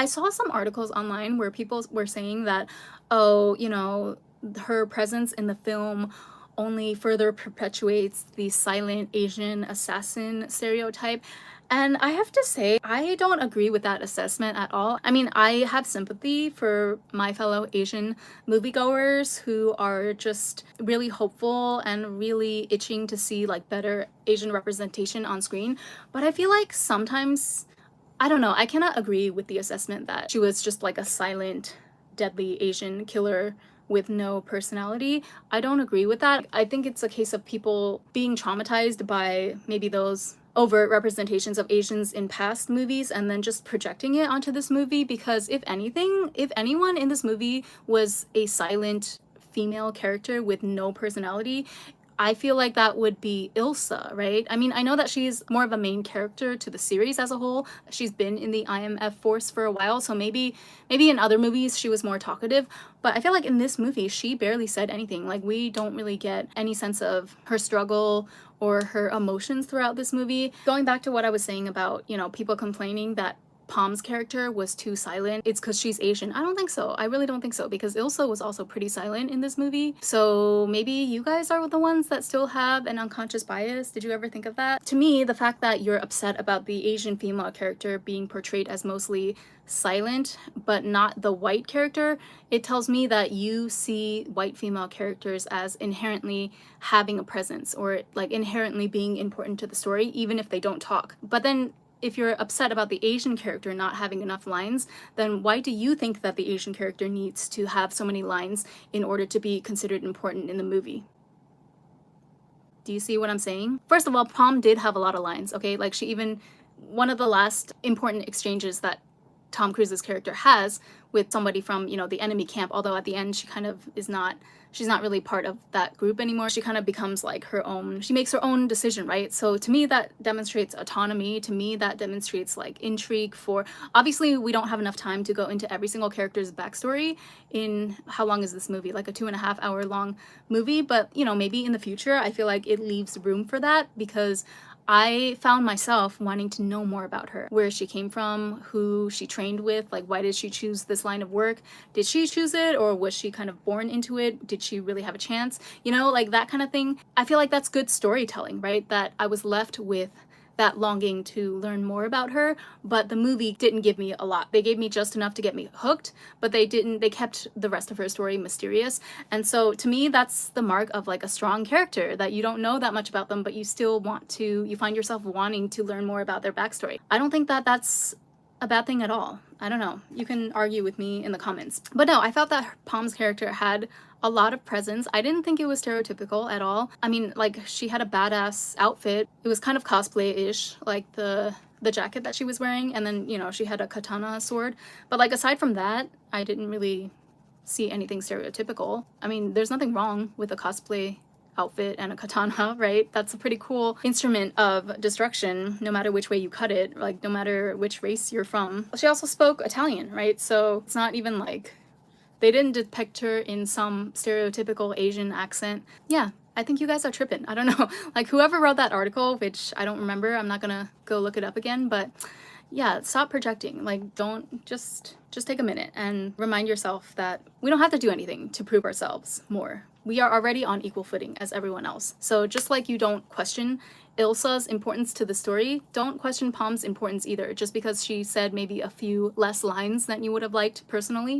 I saw some articles online where people were saying that, oh, you know, her presence in the film only further perpetuates the silent Asian assassin stereotype. And I have to say, I don't agree with that assessment at all. I mean, I have sympathy for my fellow Asian moviegoers who are just really hopeful and really itching to see like better Asian representation on screen. But I feel like sometimes, I don't know, I cannot agree with the assessment that she was just like a silent, deadly Asian killer with no personality. I don't agree with that. I think it's a case of people being traumatized by maybe those overt representations of Asians in past movies and then just projecting it onto this movie, because if anything, if anyone in this movie was a silent female character with no personality, I feel like that would be Ilsa, right? I mean, I know that she's more of a main character to the series as a whole. She's been in the IMF force for a while, so maybe in other movies she was more talkative, but I feel like in this movie she barely said anything. Like, we don't really get any sense of her struggle or her emotions throughout this movie. Going back to what I was saying about, you know, people complaining that Palm's character was too silent, it's because she's Asian. I don't think so. I really don't think so, because Ilsa was also pretty silent in this movie. So maybe you guys are the ones that still have an unconscious bias. Did you ever think of that? To me, the fact that you're upset about the Asian female character being portrayed as mostly silent but not the white character, it tells me that you see white female characters as inherently having a presence, or like inherently being important to the story even if they don't talk. But then if you're upset about the Asian character not having enough lines, then why do you think that the Asian character needs to have so many lines in order to be considered important in the movie? Do you see what I'm saying? First of all, Palm did have a lot of lines, okay? Like, she even, one of the last important exchanges that Tom Cruise's character has with somebody from, you know, the enemy camp, although at the end she kind of is not, she's not really part of that group anymore. She kind of becomes like her own, she makes her own decision, right? So to me that demonstrates autonomy. To me that demonstrates like intrigue. For obviously we don't have enough time to go into every single character's backstory in, how long is this movie, like a 2.5 hour long movie, but you know, maybe in the future I feel like it leaves room for that, because I found myself wanting to know more about her, where she came from, who she trained with, like why did she choose this line of work? Did she choose it, or was she kind of born into it? Did she really have a chance? You know, like that kind of thing. I feel like that's good storytelling, right? That I was left with that longing to learn more about her, but the movie didn't give me a lot. They gave me just enough to get me hooked, but they kept the rest of her story mysterious. And so to me, that's the mark of like a strong character, that you don't know that much about them, but you still want to, you find yourself wanting to learn more about their backstory. I don't think that that's a bad thing at all. I don't know. You can argue with me in the comments. But no, I felt that Palm's character had a lot of presence. I didn't think it was stereotypical at all. I mean, like, she had a badass outfit. It was kind of cosplay-ish, like the jacket that she was wearing, and then, you know, she had a katana sword. But like, aside from that, I didn't really see anything stereotypical. I mean, there's nothing wrong with a cosplay outfit and a katana, right? That's a pretty cool instrument of destruction, no matter which way you cut it, like no matter which race you're from. She also spoke Italian, right? So it's not even like they didn't depict her in some stereotypical Asian accent. Yeah, I think you guys are tripping. I don't know. Like, whoever wrote that article, which I don't remember, I'm not gonna go look it up again, but yeah, stop projecting. Like, don't, just take a minute and remind yourself that we don't have to do anything to prove ourselves more. We are already on equal footing as everyone else. So just like you don't question Ilsa's importance to the story, don't question Palm's importance either, just because she said maybe a few less lines than you would have liked personally.